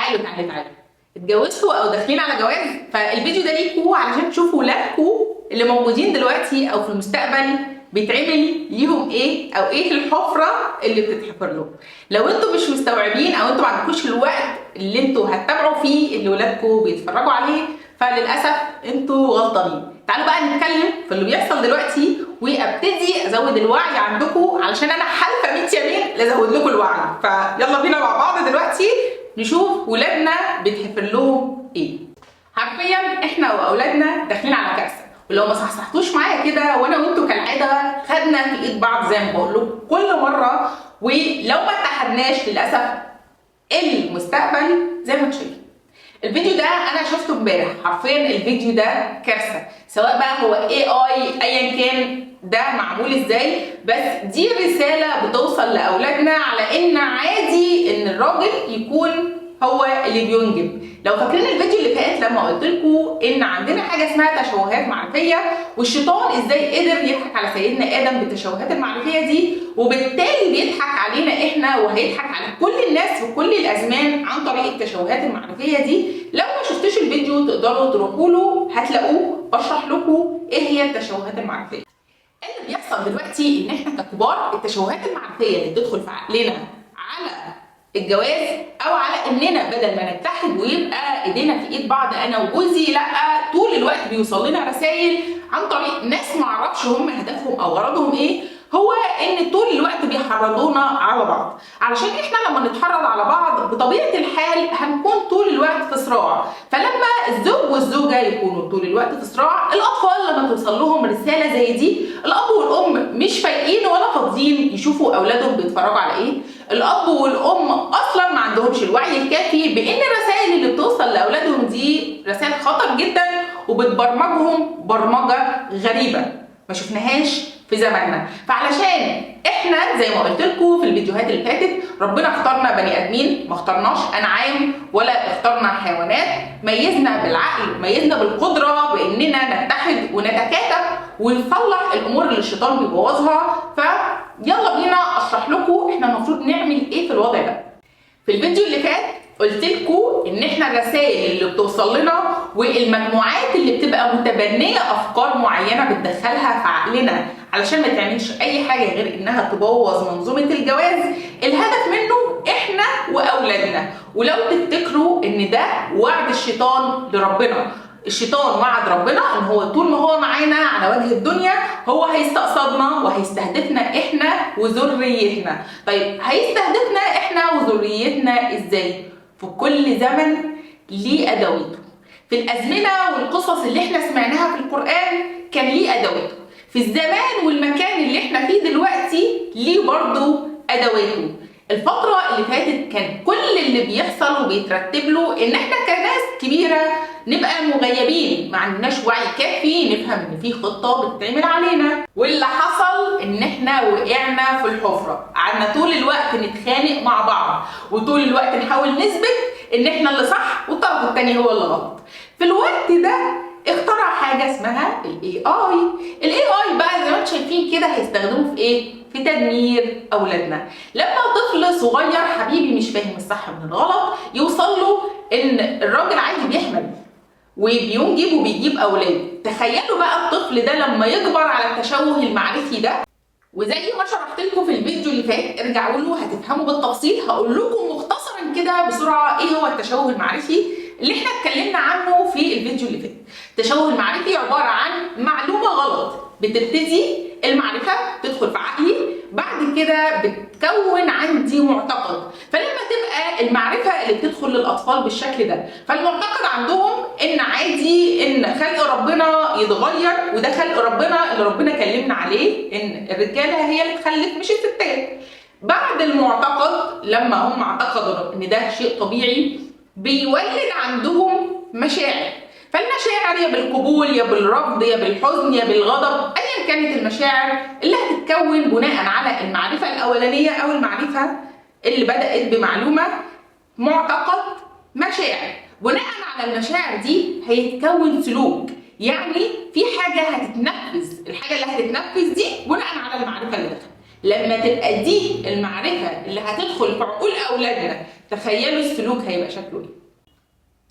تعالوا اتجوزتوا او داخلين على جواز، فالفيديو ده ليكوا علشان تشوفوا ولادكوا اللي موجودين دلوقتي او في المستقبل بيتعمل ليهم ايه، او ايه الحفره اللي بتتحفر لهم. لو انتوا مش مستوعبين او انتوا ما عندكوش الوقت اللي انتوا هتتابعوا فيه اللي ولادكوا بيتفرجوا عليه، فللاسف انتوا غلطانين. تعالوا بقى نتكلم في اللي بيحصل دلوقتي وابتدي ازود الوعي عندكم، علشان انا حالفه 100 يمين لازود لكم الوعي. فيلا بينا مع بعض دلوقتي نشوف ولادنا بيتحفر لهم ايه. حرفيا احنا واولادنا داخلين على كارثه، ولو ما صحصحتوش معايا كده وانا وانتوا كالعاده خدنا في ايد بعض زي ما بقول لكم كل مره، ولو ما اتحدناش للاسف المستقبل زي ما انتم شايفين. الفيديو ده انا شفته امبارح، حرفيا الفيديو ده كارثه، سواء بقى هو AI ايا كان ده معمول ازاي، بس دي رساله بتوصل لاولادنا على ان عادي ان الراجل يكون هو اللي بينجب. لو فاكرين الفيديو اللي فات لما قلت لكم ان عندنا حاجه اسمها تشوهات معرفيه، والشيطان ازاي قدر يضحك على سيدنا ادم بالتشوهات المعرفيه دي، وبالتالي بيضحك علينا احنا وهيضحك على كل الناس في كل الازمان عن طريق التشوهات المعرفيه دي. لو ما شفتوش الفيديو تقدروا تروحوا له هتلاقوه بشرح لكم ايه هي التشوهات المعرفيه. اللي بيحصل دلوقتي ان احنا ككبار التشوهات المعرفيه اللي بتدخل في عقلنا على الجواز او على اننا بدل ما نتحد ويبقى ايدينا في ايد بعض انا وجوزي، لا طول الوقت بيوصل لنا رسائل عن طريق ناس معرفش هم هدفهم او غرضهم ايه، هو ان طول الوقت بيحرضونا على بعض. علشان احنا لما نتحرض على بعض بطبيعه الحال هنكون طول الوقت في صراع، فلما الزوج والزوجه يكونوا طول الوقت في صراع، الاطفال لما توصل لهم رساله زي دي الاب والام مش فايقين ولا فاضيين يشوفوا اولادهم بيتفرجوا على ايه. الاب والام اصلا ما عندهمش الوعي الكافي بان الرسائل اللي بتوصل لاولادهم دي رسائل خطر جدا وبتبرمجهم برمجه غريبه ما شفناهاش في زماننا. فعلشان احنا زي ما قلت لكم في الفيديوهات اللي فاتت، ربنا اختارنا بني ادمين، ما اخترناش انعام ولا اخترنا حيوانات، ميزنا بالعقل ميزنا بالقدره باننا نتحد ونتكاتف ونصلح الامور اللي الشيطان بيبوظها. فيلا بينا اشرح لكم احنا المفروض نعمل ايه في الوضع ده. في الفيديو اللي فات قلت لكم ان احنا الرسائل اللي بتوصل لنا والمجموعات اللي بتبقى متبنيه افكار معينه بتدخلها في عقلنا علشان ما تعملش اي حاجه غير انها تبوظ منظومه الجواز، الهدف منه احنا واولادنا. ولو تفتكروا ان ده وعد الشيطان لربنا، الشيطان وعد ربنا ان هو طول ما هو معانا على وجه الدنيا هو هيستقصدنا وهيستهدفنا احنا وذريتنا. طيب هيستهدفنا احنا وذريتنا ازاي؟ في كل زمن ليه ادواته. في الازمنه والقصص اللي احنا سمعناها في القران كان ليه ادواته، في الزمان والمكان اللي احنا فيه دلوقتي ليه برضه ادواته. الفتره اللي فاتت كان كل اللي بيحصل وبيترتب له ان احنا كناس كبيره نبقى مغيبين، ما عندناش وعي كافي نفهم ان في خطه بتتعمل علينا، واللي حصل ان احنا وقعنا في الحفره. قعدنا طول الوقت نتخانق مع بعض وطول الوقت نحاول نثبت ان احنا اللي صح والطرف الثاني هو اللي غلط. في الوقت ده اخترع حاجه اسمها الاي بقى زي ما انتم شايفين كده هيستخدموه في ايه؟ في تدمير اولادنا. لما طفل صغير حبيبي مش فاهم الصح من الغلط يوصل له ان الراجل عادي بيحمل وبينجب وبيجيب اولاد، تخيلوا بقى الطفل ده لما يكبر على التشوه المعرفي ده. وزي ما شرحت لكم في الفيديو اللي فات ارجعوا له هتفهموا بالتفصيل، هقول لكم مختصرا كده بسرعه ايه هو التشوه المعرفي اللي احنا اتكلمنا عنه في الفيديو اللي فات. التشوه المعرفي عباره عن معلومه غلط بتبتدي المعرفه تدخل في عقلي، بعد كده بتكون عندي معتقد، فلما تبقى المعرفه اللي بتدخل للاطفال بالشكل ده، فالمعتقد عندهم ان عادي ان خلق ربنا يتغير، وده خلق ربنا اللي ربنا كلمنا عليه ان الرجاله هي اللي تخلف مش الستات. بعد المعتقد لما هم اعتقدوا ان ده شيء طبيعي بيولد عندهم مشاعر، فالمشاعر يا بالقبول يا بالرفض يا بالحزن يا بالغضب، ايا كانت المشاعر اللي هتتكون بناء على المعرفه الاولانيه او المعرفه اللي بدات بمعلومه معتقد مشاعر. بناء على المشاعر دي هيتكون سلوك، يعني في حاجه هتتنفذ، الحاجه اللي هتتنفذ دي بناء على المعرفه اللي دخلت. لما تبقى دي المعرفه اللي هتدخل في عقول اولادنا، تخيلوا السلوك هيبقى شكله ايه.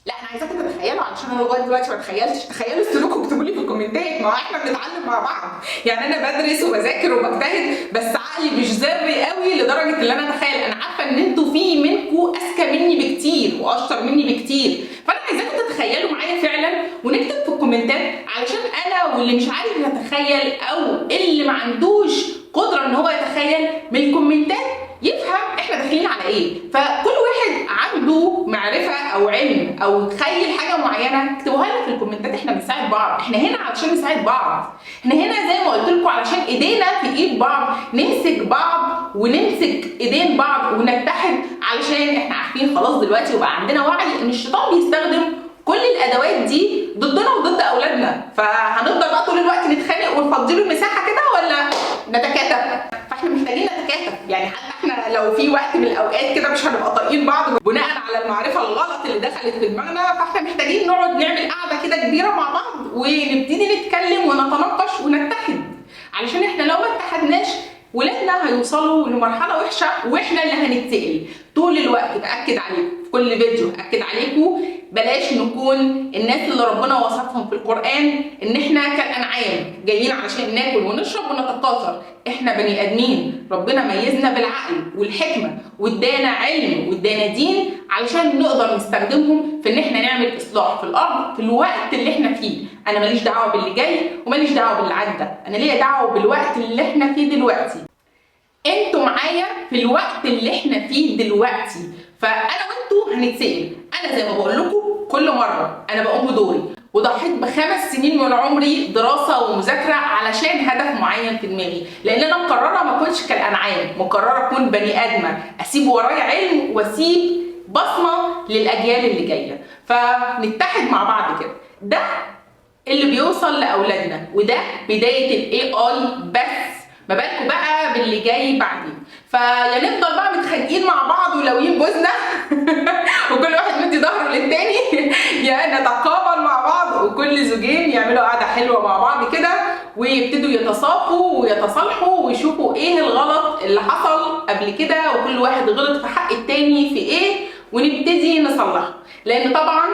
لا انا عايزاكم تتخيلوا، علشان انا لغايه دلوقتي ما تخيلتش. تخيلوا السلوك واكتبوا لي في الكومنتات، ما احنا بنتعلم مع بعض. يعني انا بدرس وبذاكر وبجتهد، بس عقلي مش ذري قوي لدرجه ان انا اتخيل. انا عارفه ان انتوا في منكم اذكى مني بكتير واشطر مني بكتير، فانا عايزاكم تتخيلوا معايا فعلا ونكتب في الكومنتات، علشان انا واللي مش عارف يتخيل او اللي ما عندوش قدره ان هو يتخيل من الكومنتات يفهم احنا داخلين على ايه. فكل واحد عنده معرفه او علم او تخيل حاجه معينه اكتبوها لنا في الكومنتات. احنا بنساعد بعض، احنا هنا علشان نساعد بعض، احنا هنا زي ما قلت لكم علشان ايدينا في ايد بعض، نمسك بعض ونمسك ايدين بعض ونتحد، علشان احنا عارفين خلاص دلوقتي وبقى عندنا وعي ان الشيطان بيستخدم كل الادوات دي ضدنا وضد اولادنا. فهنفضل بقى طول الوقت نتخانق ونفضي له المساحه كده ولا نتكاتف؟ فاحنا محتاجين نتكاتف. يعني حتى احنا لو في وقت من الاوقات كده مش هنبقى طايقين بعض بناء على المعرفه الغلط اللي دخلت في دماغنا، فاحنا محتاجين نقعد نعمل قعده كده كبيره مع بعض ونبتدي نتكلم ونتناقش ونتحد، علشان احنا لو ما اتحدناش ولادنا هيوصلوا لمرحله وحشه واحنا اللي هنتسال. طول الوقت باكد عليكم في كل فيديو، اكد عليكم بلاش نكون الناس اللي ربنا وصفهم في القران ان احنا كالانعام جايين علشان ناكل ونشرب ونتكاثر. احنا بني ادمين، ربنا ميزنا بالعقل والحكمه وادانا علم وادانا دين علشان نقدر نستخدمهم في ان احنا نعمل اصلاح في الارض في الوقت اللي احنا فيه. انا ماليش دعوه باللي جاي وماليش دعوه باللي عدى، انا ليا دعوه بالوقت اللي احنا فيه دلوقتي. انتوا معايا في الوقت اللي احنا فيه دلوقتي، فانا وانتوا هنتسال. انا زي ما بقول لكم كل مره انا بقوم بدوري، وضحيت ب5 سنين من عمري دراسه ومذاكره علشان هدف معين في دماغي، لان انا مقرره ما اكونش كالانعام، مقرره اكون بني ادمه، اسيب ورايا علم واسيب بصمه للاجيال اللي جايه. فنتحد مع بعض كده، ده اللي بيوصل لاولادنا، وده بدايه الاي اي، بس ما بالكم بقى باللي جاي بعدين. فيا نفضل بقى متخانقين مع بعض ولويين بوزنا وكل واحد مدي ظهره للتاني، يا نتقابل مع بعض وكل زوجين يعملوا قعده حلوه مع بعض كده ويبتدوا يتصافوا ويتصالحوا ويشوفوا ايه الغلط اللي حصل قبل كده وكل واحد غلط في حق التاني في ايه ونبتدي نصلحه. لان طبعا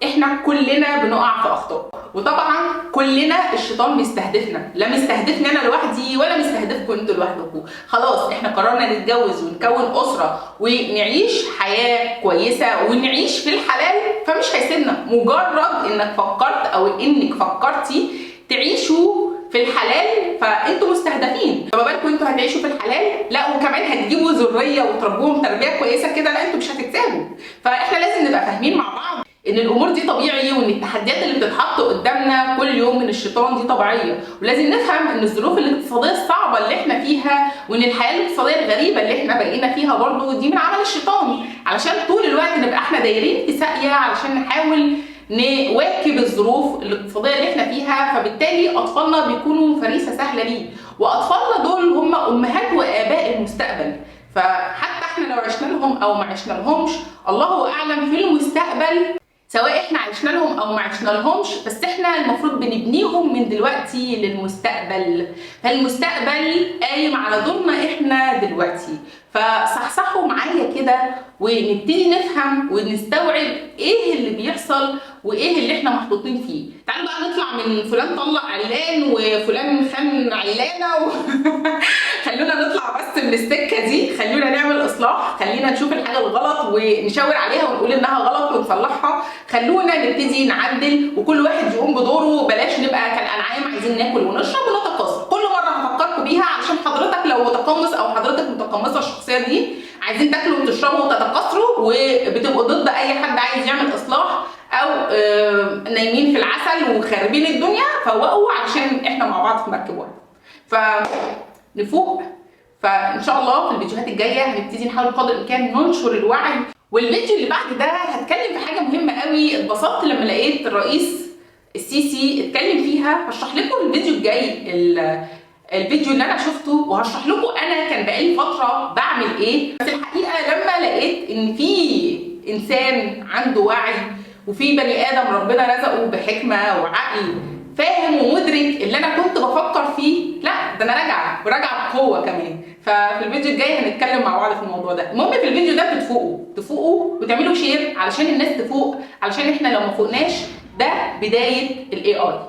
احنا كلنا بنقع في اخطاء، وطبعا كلنا الشيطان بيستهدفنا، لا مستهدفني انا لوحدي ولا مستهدفكم انتوا لوحدكم. خلاص احنا قررنا نتجوز ونكون اسره ونعيش حياه كويسه ونعيش في الحلال، فمش هيسيبنا. مجرد انك فكرت او انك فكرتي تعيشوا في الحلال فانتوا مستهدفين. فما بالكم انتوا هتعيشوا في الحلال، لا وكمان هتجيبوا ذريه وتربوهم تربيه كويسه كده، لا انتوا مش هتتسابوا. فاحنا لازم نبقى فاهمين مع بعض ان الامور دي طبيعي، وان التحديات اللي بتتحط قدامنا كل يوم من الشيطان دي طبيعيه، ولازم نفهم ان الظروف الاقتصاديه الصعبه اللي احنا فيها وان الحياه الاقتصاديه الغريبه اللي احنا بقينا فيها برضو دي من عمل الشيطان، علشان طول الوقت نبقى احنا دايرين في ساقيه علشان نحاول نواكب الظروف الاقتصاديه اللي احنا فيها. فبالتالي اطفالنا بيكونوا فريسه سهله ليه، واطفالنا دول هم امهات واباء المستقبل. فحتى احنا لو عشنا لهم او ما عشنا لهمش، الله اعلم في المستقبل سواء احنا عشنا لهم او ما عشنا لهمش، بس احنا المفروض بنبنيهم من دلوقتي للمستقبل. فالمستقبل قايم على دورنا احنا دلوقتي. فصحصحوا معايا كده ونبتدي نفهم ونستوعب ايه اللي بيحصل وايه اللي احنا محطوطين فيه. تعالوا بقى نطلع من فلان طلق علان وفلان خان علانه خلونا نطلع بس من السكه دي، خلونا نعمل اصلاح، خلينا نشوف الحاجه الغلط ونشاور عليها ونقول انها غلط ونصلحها، خلونا نبتدي نعدل وكل واحد يقوم بدوره. بلاش نبقى كالانعام عايزين ناكل ونشرب ونتكاثر. كل مره هفكركم بيها علشان حضرتك لو متقمص او حضرتك متقمصه الشخصيه دي، عايزين تاكلوا وتشربوا وتتكاثروا وبتبقوا ضد اي حد عايز يعمل اصلاح او نايمين في العسل وخاربين الدنيا، فوقوا علشان احنا مع بعض في مركب واحد. فنفوق. فان شاء الله في الفيديوهات الجايه هنبتدي نحاول بقدر الامكان ننشر الوعي. والفيديو اللي بعد ده هتكلم في حاجه مهمه قوي، اتبسطت لما لقيت الرئيس السيسي اتكلم فيها. هشرح لكم الفيديو الجاي الفيديو اللي انا شفته، وهشرح لكم انا كان بقالي فتره بعمل ايه. بس الحقيقه لما لقيت ان في انسان عنده وعي وفي بني ادم ربنا رزقه بحكمه وعقل فاهم ومدرك اللي انا كنت بفكر فيه، لا ده انا راجعه بقوه كمان. ففي الفيديو الجاي هنتكلم مع بعض في الموضوع ده. المهم في الفيديو ده تفوقوا وتعملوا شير علشان الناس تفوق، علشان احنا لو ما فوقناش ده بدايه الاي اي.